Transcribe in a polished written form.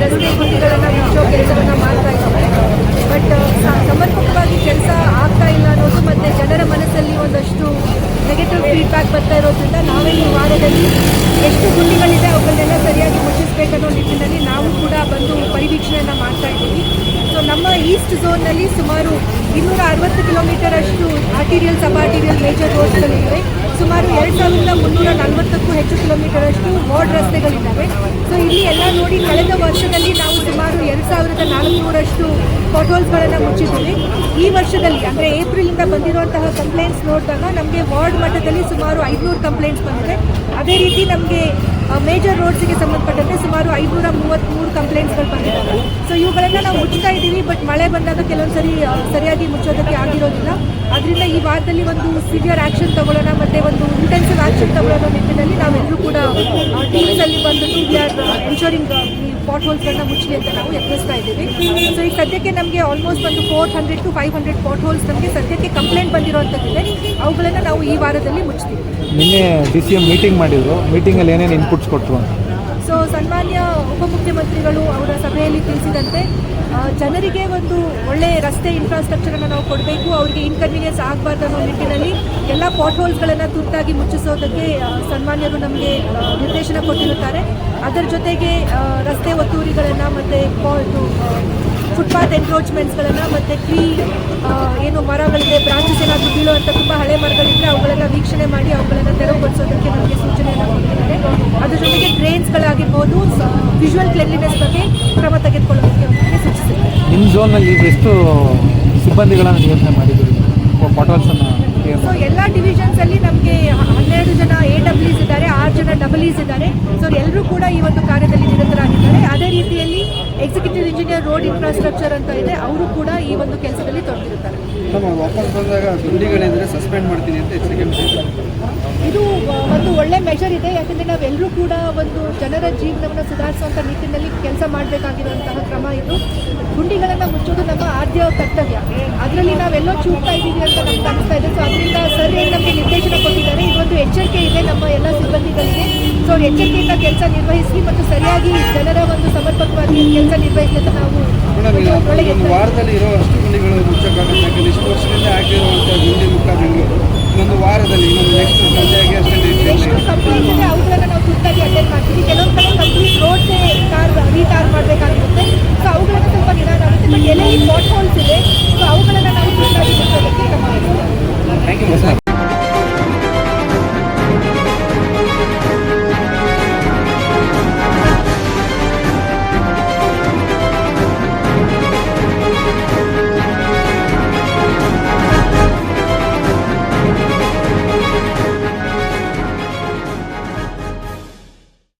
ರಸ್ತೆ ಗುಂಡಿಗಳನ್ನು ಮುಚ್ಚೋ ಕೆಲಸವನ್ನು ಮಾಡ್ತಾ ಇದ್ದಾರೆ. ಬಟ್ ಸಮರ್ಪಕವಾಗಿ ಕೆಲಸ ಆಗ್ತಾ ಇಲ್ಲ ಅನ್ನೋದು ಮತ್ತು ಜನರ ಮನಸ್ಸಲ್ಲಿ ಒಂದಷ್ಟು ನೆಗೆಟಿವ್ ಫೀಡ್ಬ್ಯಾಕ್ ಬರ್ತಾ ಇರೋದ್ರಿಂದ ನಾವೇ ಈ ವಾರದಲ್ಲಿ ಎಷ್ಟು ಗುಂಡಿಗಳಿದೆ ಅವುಗಳನ್ನೆಲ್ಲ ಸರಿಯಾಗಿ ಮುಚ್ಚಿಸಬೇಕನ್ನೋ ನಿಟ್ಟಿನಲ್ಲಿ ನಾವು ಕೂಡ ಬಂದು ಪರಿವೀಕ್ಷಣೆಯನ್ನು ಮಾಡ್ತಾ ಇದ್ದೀವಿ. ಸೊ ನಮ್ಮ ಈಸ್ಟ್ ಝೋನ್ನಲ್ಲಿ ಸುಮಾರು 260 ಕಿಲೋಮೀಟರ್ ಅಷ್ಟು ಆರ್ಟಿರಿಯಲ್ ಸಬ್ ಆರ್ಟಿರಿಯಲ್ ಮೇಜರ್ ರೋಡ್ಸ್ಗಳಿವೆ. ಸುಮಾರು 2340ಕ್ಕೂ ಹೆಚ್ಚು ಕಿಲೋಮೀಟರ್ ಅಷ್ಟು ವಾರ್ಡ್ ರಸ್ತೆಗಳಿದ್ದಾವೆ. ಸೊ ಇಲ್ಲಿ ಎಲ್ಲ ನೋಡಿ ಕಳೆದ ವರ್ಷದಲ್ಲಿ ನಾವು ಸುಮಾರು 2400ರಷ್ಟು ಪಾಟ್‌ಹೋಲ್ಸ್ಗಳನ್ನು ಮುಚ್ಚಿದ್ದೀವಿ. ಈ ವರ್ಷದಲ್ಲಿ ಅಂದರೆ ಏಪ್ರಿಲಿಂದ ಬಂದಿರುವಂತಹ ಕಂಪ್ಲೇಂಟ್ಸ್ ನೋಡಿದಾಗ ನಮಗೆ ವಾರ್ಡ್ ಮಟ್ಟದಲ್ಲಿ ಸುಮಾರು 500 ಕಂಪ್ಲೇಂಟ್ಸ್ ಬಂದಿದೆ. ಅದೇ ರೀತಿ ನಮಗೆ ಮೇಜರ್ ರೋಡ್ಸ್ಗೆ ಸಂಬಂಧಪಟ್ಟಂತೆ ಸುಮಾರು 533 ಕಂಪ್ಲೇಂಟ್ಸ್ಗಳು ಬಂದಿದ್ದಾವೆ. ಸೊ ಇವುಗಳೆಲ್ಲ ನಾವು ಮುಚ್ತಾ ಇದ್ದೀವಿ. ಬಟ್ ಮಳೆ ಬಂದಾಗ ಕೆಲವೊಂದು ಸರಿ ಸರಿಯಾಗಿ ಮುಚ್ಚೋದಕ್ಕೆ ಆಗಿರೋದಿಲ್ಲ. ಅದರಿಂದ ಈ ವಾರದಲ್ಲಿ ಒಂದು ಸಿವಿಯರ್ ಆ್ಯಕ್ಷನ್ ತಗೊಳ್ಳೋಣ ಮತ್ತು ಒಂದು ಇಂಟೆನ್ಸಿವ್ ಆ್ಯಕ್ಷನ್ ತಗೊಳ್ಳೋಣ ನಿಟ್ಟಿನಲ್ಲಿ ನಾವೆಲ್ಲರೂ ಕೂಡ ಟೀಮ್ಸಲ್ಲಿ ಬಂದು ವಿ ಆರ್ ಎನ್ಶೋರಿಂಗ್ ಈ ಪಾಟ್‌ಹೋಲ್ಸ್ಗಳನ್ನ ಮುಚ್ಚಲಿ ಅಂತ ನಾವು ಯತ್ನಿಸ್ತಾ ಇದ್ದೀವಿ. ಸೊ ಈಗ ಸದ್ಯಕ್ಕೆ ನಮಗೆ ಆಲ್ಮೋಸ್ಟ್ ಒಂದು 400 to 500 ಪಾಟ್‌ಹೋಲ್ಸ್ ನಮಗೆ ಸದ್ಯಕ್ಕೆ ಕಂಪ್ಲೇಂಟ್ ಬಂದಿರುವಂಥದ್ದಿದೆ. ಅವುಗಳನ್ನು ನಾವು ಈ ವಾರದಲ್ಲಿ ಮುಚ್ತೀವಿ. ನಿನ್ನೆ DCM ಮೀಟಿಂಗ್ ಮಾಡಿದ್ರು. ಮೀಟಿಂಗಲ್ಲಿ ಏನೇನು ಇನ್ಪುಟ್ಸ್ ಕೊಟ್ಟರು? ಸೊ ಸನ್ಮಾನ್ಯ ಉಪಮುಖ್ಯಮಂತ್ರಿಗಳು ಅವರ ಸಭೆಯಲ್ಲಿ ತಿಳಿಸಿದಂತೆ ಜನರಿಗೆ ಒಂದು ಒಳ್ಳೆಯ ರಸ್ತೆ ಇನ್ಫ್ರಾಸ್ಟ್ರಕ್ಚರನ್ನು ನಾವು ಕೊಡಬೇಕು, ಅವರಿಗೆ ಇನ್ಕನ್ವೀನಿಯನ್ಸ್ ಆಗಬಾರ್ದು ಅನ್ನೋ ನಿಟ್ಟಿನಲ್ಲಿ ಎಲ್ಲ ಪಾಟ್‌ಹೋಲ್ಸ್ಗಳನ್ನು ತುರ್ತಾಗಿ ಮುಚ್ಚಿಸೋದಕ್ಕೆ ಸನ್ಮಾನ್ಯರು ನಮಗೆ ನಿರ್ದೇಶನ ಕೊಟ್ಟಿರುತ್ತಾರೆ. ಅದರ ಜೊತೆಗೆ ರಸ್ತೆ ಒತ್ತುವರಿಗಳನ್ನು ಮತ್ತು ಫುಟ್ಪಾತ್ ಎನ್ಕ್ರೋಚ್ಮೆಂಟ್ಸ್ಗಳನ್ನು ಮತ್ತು ಏನು ಮರಗಳಿದೆ ಬ್ರಾಂಚಸ್ ಏನಾದರೂ ಬೀಳುವಂಥ ತುಂಬ ಹಳೆ ಮರಗಳಿದ್ದರೆ ಅವುಗಳನ್ನು ವೀಕ್ಷಣೆ ಮಾಡಿ ಅವುಗಳನ್ನು ತೆರವುಗೊಳಿಸೋದಕ್ಕೆ ನಮಗೆ ಸೂಚನೆಯನ್ನು ಕೊಟ್ಟಿದ್ದಾರೆ. ಅದ್ರ ಜೊತೆಗೆ ಡ್ರೈನ್ಸ್ಗಳಾಗಿರ್ಬೋದು, ವಿಜುವಲ್ ಕ್ಲೆನ್ಲಿನೆಸ್ ಬಗ್ಗೆ ಕ್ರಮ ತೆಗೆದುಕೊಳ್ಳೋದಕ್ಕೆ ಅವರಿಗೆ ಸೂಚಿಸಿದ್ದಾರೆ. ನಿಮ್ಮ ಝೋನಲ್ಲಿ ಎಷ್ಟು ಸಿಬ್ಬಂದಿಗಳನ್ನು ನಿಯೋಜನೆ ಮಾಡಿದ್ದೀರಿ ಪಾಟ್‌ಹೋಲ್ಸನ್ನು? ಸೊ ಎಲ್ಲ ಡಿವಿಷನ್ಸಲ್ಲಿ ನಮಗೆ 12 ಜನ AWs ಇದ್ದಾರೆ, 6 ಜನ EEs ಇದ್ದಾರೆ. ಸೊ ಎಲ್ಲರೂ ಕೂಡ ಈ ಒಂದು ಕಾರ್ಯದಲ್ಲಿ ನಿರತರಾಗಿದ್ದಾರೆ. ಅದೇ ರೀತಿಯಲ್ಲಿ ಎಕ್ಸಿಕ್ಯೂಟಿವ್ ಇಂಜಿನಿಯರ್ ರೋಡ್ ಇನ್ಫ್ರಾಸ್ಟ್ರಕ್ಚರ್ ಅಂತ ಇದೆ, ಅವರು ಕೂಡ ಈ ಒಂದು ಕೆಲಸದಲ್ಲಿ ತೊಡಗಿರುತ್ತಾರೆ. ವಾಪಸ್ ಬಂದಾಗ ಗುಂಡಿಗಳಿದ್ರೆ ಸಸ್ಪೆಂಡ್ ಮಾಡ್ತೀನಿ ಅಂತ ಎಚ್ಚರಿಕೆ ಮಾಡಿದ್ದಾರೆ. ಇದು ಒಂದು ಒಳ್ಳೆ ಮೆಷರ್ ಇದೆ. ಯಾಕಂದರೆ ನಾವೆಲ್ಲರೂ ಕೂಡ ಒಂದು ಜನರ ಜೀವನವನ್ನು ಸುಧಾರಿಸುವಂಥ ನಿಟ್ಟಿನಲ್ಲಿ ಕೆಲಸ ಮಾಡಬೇಕಾಗಿರುವಂತಹ ಕ್ರಮ ಇದು. ಗುಂಡಿಗಳನ್ನು ಮುಚ್ಚೋದು ನಮ್ಮ ಆದ್ಯ ಕರ್ತವ್ಯ. ಅದರಲ್ಲಿ ನಾವೆಲ್ಲೋ ಚೂಕ್ತಾ ಇದ್ದೀವಿ ಅಂತ ನಮ್ಗೆ ಅನಿಸ್ತಾ ಇದೆ. ಸೊ ಅದರಿಂದ ಸರ್ ಏನು ನಮಗೆ ನಿರ್ದೇಶನ ಕೊಟ್ಟಿದ್ದಾರೆ, ಇದೊಂದು ಎಚ್ಚರಿಕೆ ಇದೆ ನಮ್ಮ ಎಲ್ಲ ಸಿಬ್ಬಂದಿಗಳಿಗೆ. ಸೊ ಎಚ್ಚರಿಕೆಯಿಂದ ಕೆಲಸ ನಿರ್ವಹಿಸಿ ಮತ್ತು ಸರಿಯಾಗಿ ಜನರ ಒಂದು ಸಮರ್ಪಕವಾಗಿ ಕೆಲಸ ನಿರ್ವಹಿಸಿ ಅಂತ ನಾವು ವಾರದಲ್ಲಿ ಇರೋ ಅಷ್ಟು ಗುಂಡಿಗಳು ಮುಚ್ಚಕ್ಕಾಗುತ್ತೆ. ಯಾಕಂದರೆ ಇಷ್ಟು ವರ್ಷದಿಂದ ಆಗಿರುವಂಥ ಗುಂಡಿ ಮುಖ ಬೆಂಗಳೂರು ಇನ್ನೊಂದು ವಾರದಲ್ಲಿ ಇನ್ನೊಂದು ನೆಕ್ಸ್ಟ್ ಸಂಜೆಗೆ ಅಷ್ಟೇ ಎಷ್ಟು ಕಂಪ್ಲೀಟ್ ಇದೆ ಅವುಗಳನ್ನು ನಾವು ತುರ್ತಾಗಿ ಅಟೆಂಡ್ ಮಾಡ್ತೀವಿ. ಕೆಲವೊಂದು ಕಡೆ ಕಂಪ್ಲೀಟ್ ರೋಡ್ಸೇ